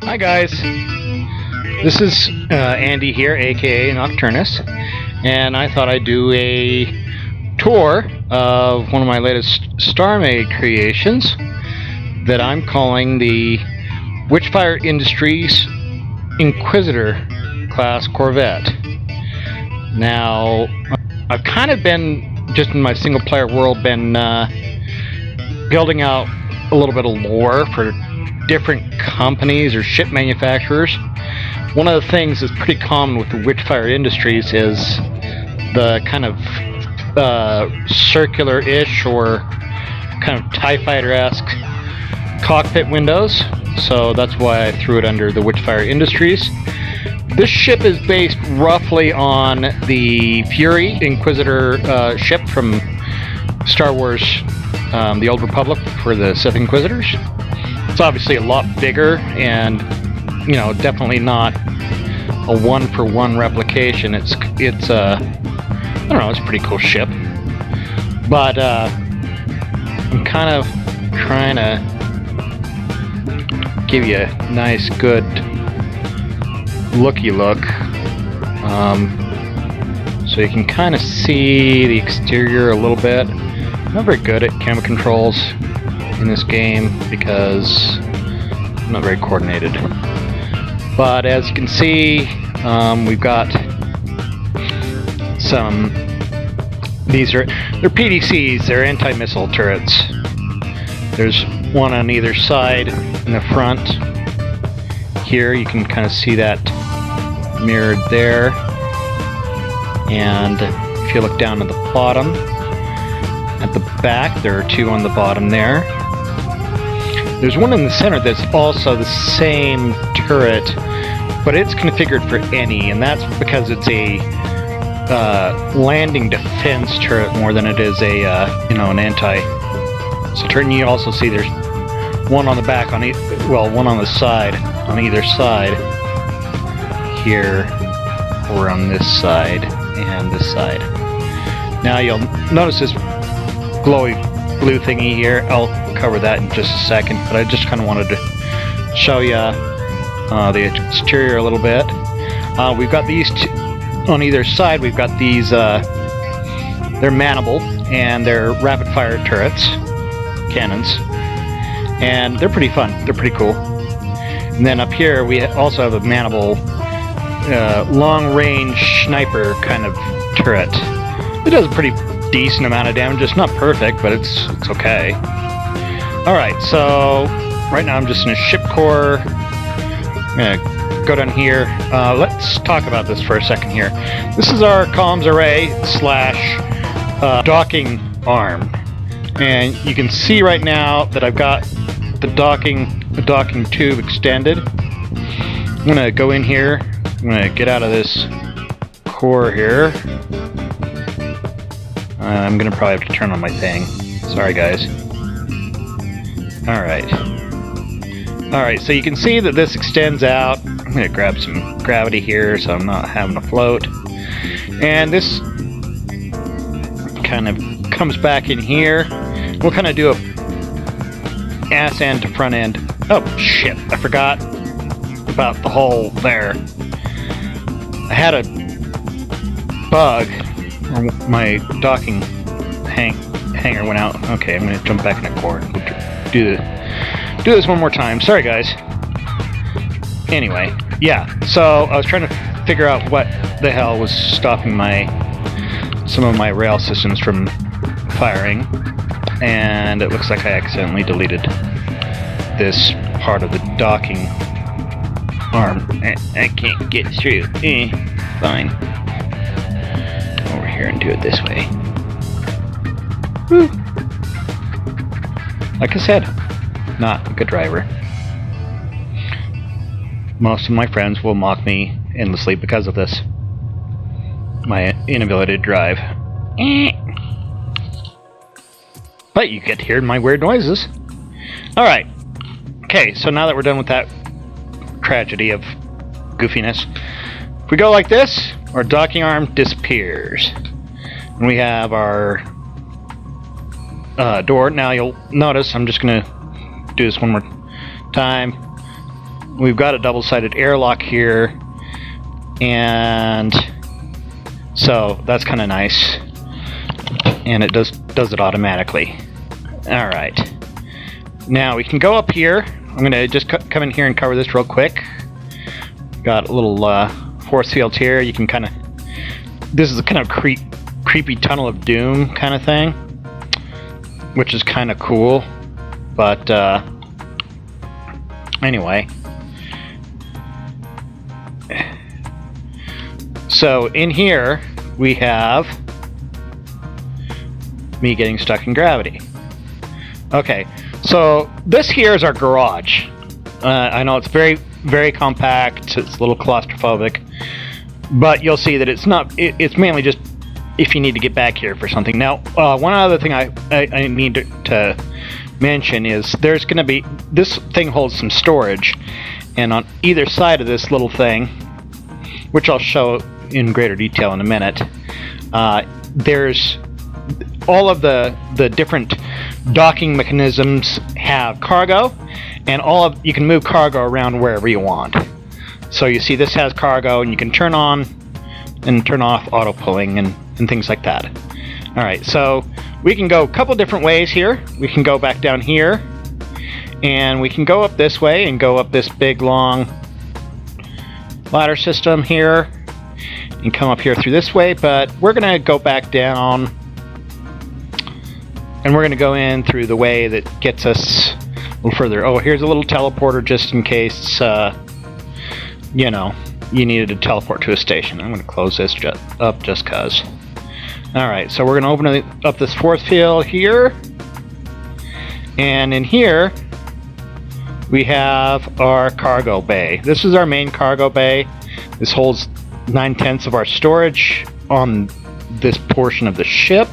Hi guys, this is Andy here, aka Nocturnus, and I thought I'd do a tour of one of my latest Starmade creations that I'm calling the Witchfire Industries Inquiisitor class Corvette. Now, I've kind of been, just in my single player world, been building out a little bit of lore for different companies or ship manufacturers. One of the things that's pretty common with the Witchfire Industries is the kind of circular-ish or kind of TIE Fighter-esque cockpit windows, so that's why I threw it under the Witchfire Industries. This ship is based roughly on the Fury Inquisitor ship from Star Wars The Old Republic for the Sith Inquisitors. It's obviously a lot bigger and, you know, definitely not a one-for-one replication. It's I don't know, it's a pretty cool ship. But I'm kind of trying to give you a nice, good looky look, so you can kind of see the exterior a little bit. I'm not very good at camera controls in this game because I'm not very coordinated. But as you can see, we've got some. They're PDCs. They're anti-missile turrets. There's one on either side in the front. Here you can kind of see that mirrored there, and if you look down at the bottom, at the back, there are two on the bottom there. There's one in the center that's also the same turret, but it's configured for any, and that's because it's a landing defense turret more than it is a an anti. So turn, you also see there's one on the back on one on the side on either side here, or on this side and this side. Now you'll notice this glowy blue thingy here. I'll cover that in just a second, but I just kind of wanted to show you the exterior a little bit. We've got these two on either side. We've got these they're manable, and they're rapid fire turrets, cannons, and they're pretty fun. They're pretty cool. And then up here we also have a manable long range sniper kind of turret. It does a pretty decent amount of damage. It's not perfect, but it's okay. Alright, so right now I'm just in a ship core. I'm gonna go down here. Let's talk about this for a second here. This is our comms array / docking arm. And you can see right now that I've got the docking tube extended. I'm gonna go in here. I'm gonna get out of this core here. I'm gonna probably have to turn on my thing. Sorry guys. Alright, so you can see that this extends out. I'm gonna grab some gravity here so I'm not having to float. And this kind of comes back in here. We'll kind of do a ass end to front end. Oh shit, I forgot about the hole there. I had a bug, or my docking hanger went out. Okay, I'm gonna jump back in the core. Do this one more time. Sorry guys. Anyway, yeah, so I was trying to figure out what the hell was stopping some of my rail systems from firing, and it looks like I accidentally deleted this part of the docking arm. I can't get through. Fine. Over here and do it this way. Woo. Like I said, not a good driver. Most of my friends will mock me endlessly because of this. My inability to drive. But you get to hear my weird noises. Alright. Okay, so now that we're done with that tragedy of goofiness, if we go like this, our docking arm disappears. And we have our door. Now you'll notice, I'm just going to do this one more time. we've got a double-sided airlock here, and so that's kind of nice, and it does it automatically. All right, now we can go up here. I'm going to just come in here and cover this real quick. Got a little force field here. You can kind of, this is a kind of creepy tunnel of doom kind of thing, which is kind of cool. But anyway, so in here we have me getting stuck in gravity. Okay, so this here is our garage. I know it's very compact. It's a little claustrophobic, but you'll see that it's not. It's mainly just if you need to get back here for something. Now, one other thing I need to mention is there's going to be, this thing holds some storage, and on either side of this little thing, which I'll show in greater detail in a minute, there's all of the different docking mechanisms have cargo, and you can move cargo around wherever you want. So you see this has cargo, and you can turn on and turn off auto pulling and things like that. Alright, so we can go a couple different ways here. We can go back down here, and we can go up this way and go up this big long ladder system here and come up here through this way, but we're going to go back down, and we're going to go in through the way that gets us a little further. Oh, here's a little teleporter just in case, you know, you needed to teleport to a station. I'm going to close this up just because. Alright, so we're going to open up this force field here. And in here, we have our cargo bay. This is our main cargo bay. This holds 9/10 of our storage on this portion of the ship.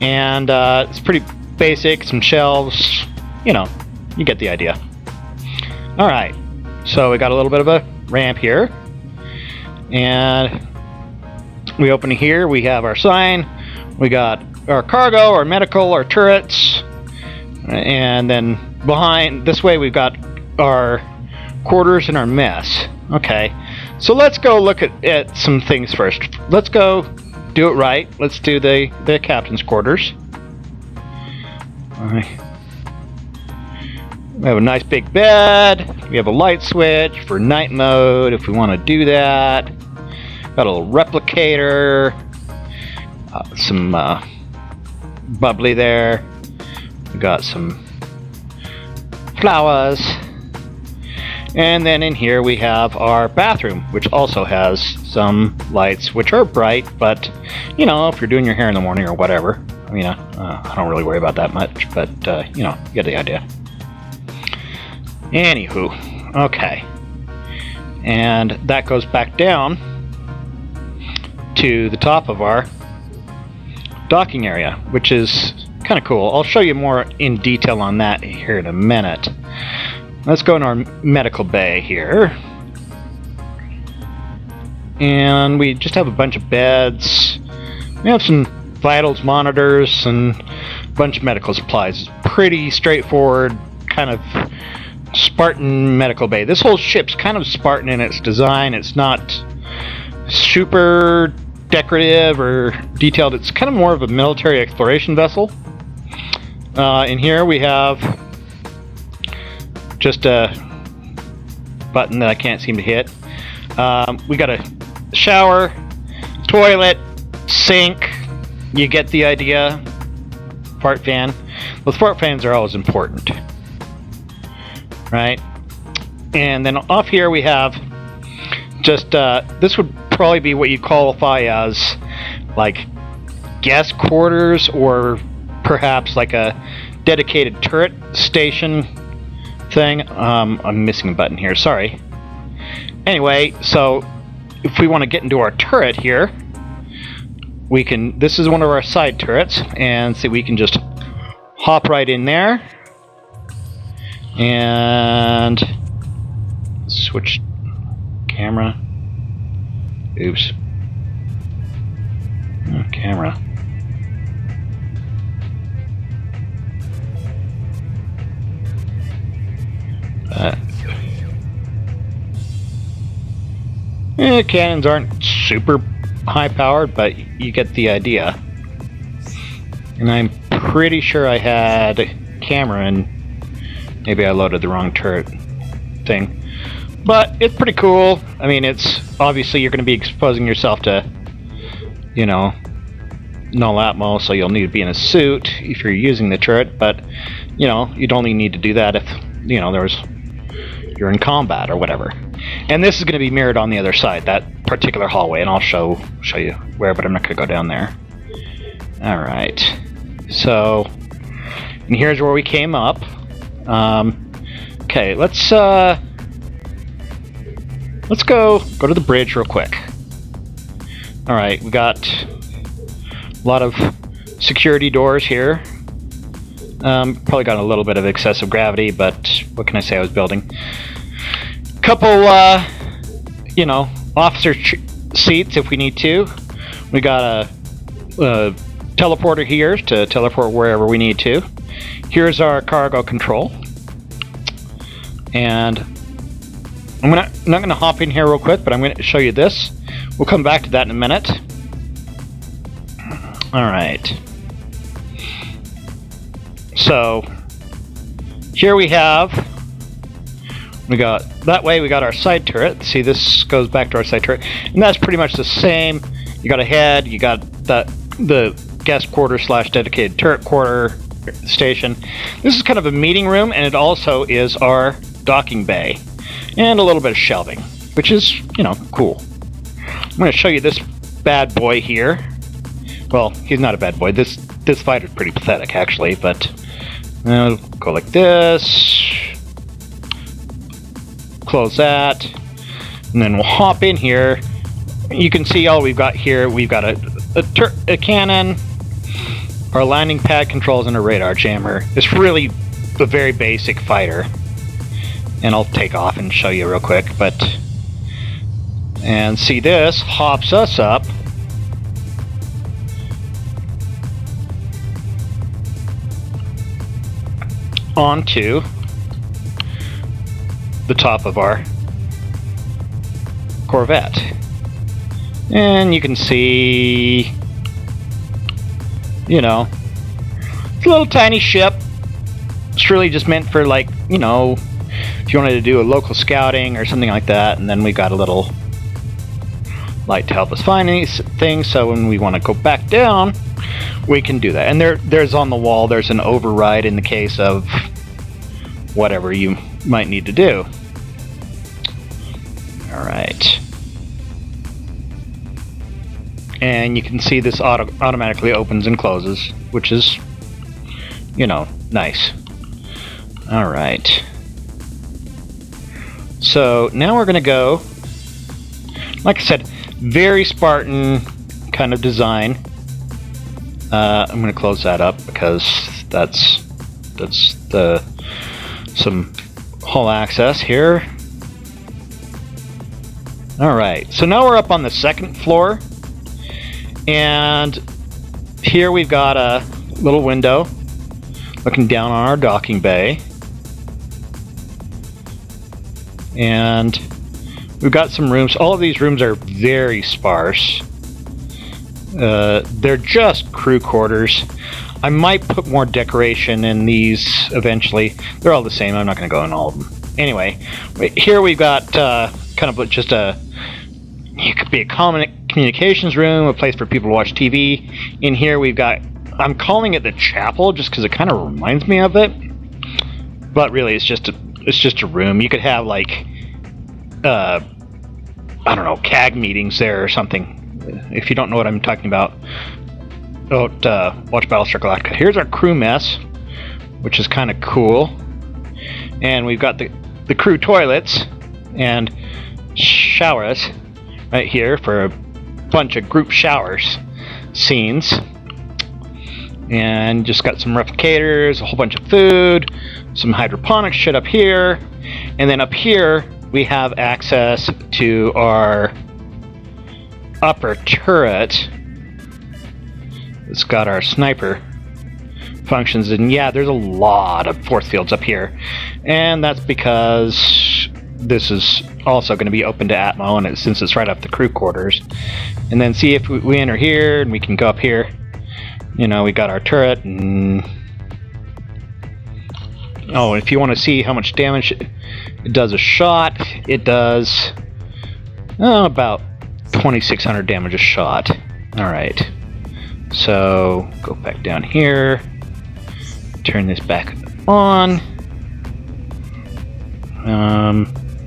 And it's pretty basic, some shelves, you know, you get the idea. Alright, so we got a little bit of a ramp here. And we open here, we have our sign, we got our cargo, our medical, our turrets, and then behind, this way we've got our quarters and our mess. Okay, so let's go look at some things first. Let's go do it right. Let's do the captain's quarters. Alright. We have a nice big bed, we have a light switch for night mode if we want to do that. Got a little replicator, some bubbly there. We got some flowers, and then in here we have our bathroom, which also has some lights, which are bright. But you know, if you're doing your hair in the morning or whatever, I mean, I don't really worry about that much. But you know, you get the idea. Anywho, okay, and that goes back down to the top of our docking area, which is kind of cool. I'll show you more in detail on that here in a minute. Let's go in our medical bay here, and we just have a bunch of beds. We have some vitals monitors and a bunch of medical supplies. It's pretty straightforward, kind of Spartan medical bay. This whole ship's kind of Spartan in its design. It's not super decorative or detailed. It's kind of more of a military exploration vessel. In here we have just a button that I can't seem to hit. We got a shower, toilet, sink. You get the idea. Fart fan. Those fart fans are always important, right? And then off here we have just this would probably be what you qualify as like guest quarters, or perhaps like a dedicated turret station thing. I'm missing a button here, sorry. Anyway, so if we want to get into our turret here, we can, this is one of our side turrets, and see, we can just hop right in there and switch camera. Oops. Oh, camera. Cannons aren't super high powered, but you get the idea. And I'm pretty sure I had camera, and maybe I loaded the wrong turret thing. But it's pretty cool. I mean, it's obviously you're going to be exposing yourself to, you know, null atmo, so you'll need to be in a suit if you're using the turret. But you know, you'd only need to do that if, you know, you're in combat or whatever. And this is going to be mirrored on the other side, that particular hallway, and I'll show you where, but I'm not going to go down there. All right. So, and here's where we came up. Okay, let's go to the bridge real quick. All right, we got a lot of security doors here. Probably got a little bit of excessive gravity, but what can I say? I was building a couple, you know, officer seats if we need to. We got a teleporter here to teleport wherever we need to. Here's our cargo control, and I'm not gonna hop in here real quick, but I'm gonna show you this. We'll come back to that in a minute. All right. So here we got that way. We got our side turret. See, this goes back to our side turret, and that's pretty much the same. You got a head. You got the guest quarter / dedicated turret quarter station. This is kind of a meeting room, and it also is our docking bay, and a little bit of shelving, which is, you know, cool. I'm going to show you this bad boy here. Well, he's not a bad boy. This fighter's pretty pathetic, actually, but go like this. Close that, and then we'll hop in here. You can see all we've got here. We've got a cannon, our landing pad controls, and a radar jammer. It's really a very basic fighter, and I'll take off and show you real quick. And see, this hops us up onto the top of our Corvette. And you can see, you know, it's a little tiny ship. It's really just meant for, like, you know, if you wanted to do a local scouting or something like that. And then we got a little light to help us find these things, so when we want to go back down, we can do that. And there's on the wall, there's an override in the case of whatever you might need to do. Alright. And you can see this automatically opens and closes, which is, you know, nice. Alright. So now we're going to go, like I said, very Spartan kind of design. I'm going to close that up because that's some hull access here. Alright, so now we're up on the second floor, and here we've got a little window looking down on our docking bay, and we've got some rooms. All of these rooms are very sparse. They're just crew quarters. I might put more decoration in these eventually. They're all the same. I'm not going to go in all of them. Anyway, here we've got kind of just it could be a common communications room, a place for people to watch TV. In here we've got, I'm calling it the chapel just because it kind of reminds me of it. But really it's just a room. You could have, like, I don't know, CAG meetings there or something. If you don't know what I'm talking about, watch Battlestar Galactica. Here's our crew mess, which is kind of cool. And we've got the crew toilets and showers right here for a bunch of group showers scenes. And just got some replicators, a whole bunch of food, some hydroponic shit up here. And then up here we have access to our upper turret. It's got our sniper functions, and yeah, there's a lot of force fields up here, and that's because this is also going to be open to Atmo, and since it's right off the crew quarters. And then see if we enter here, and we can go up here. You know, we got our turret, and oh, if you want to see how much damage it does a shot, it does about 2,600 damage a shot. Alright, so go back down here, turn this back on.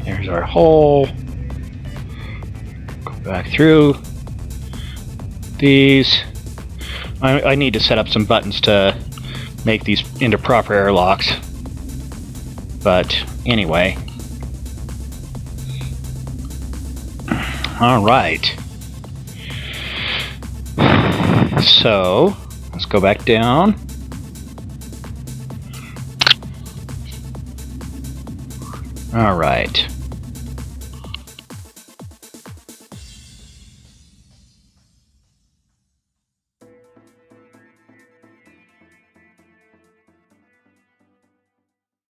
There's our hole. Go back through these. I need to set up some buttons to make these into proper airlocks. But anyway. Alright. So, let's go back down. Alright.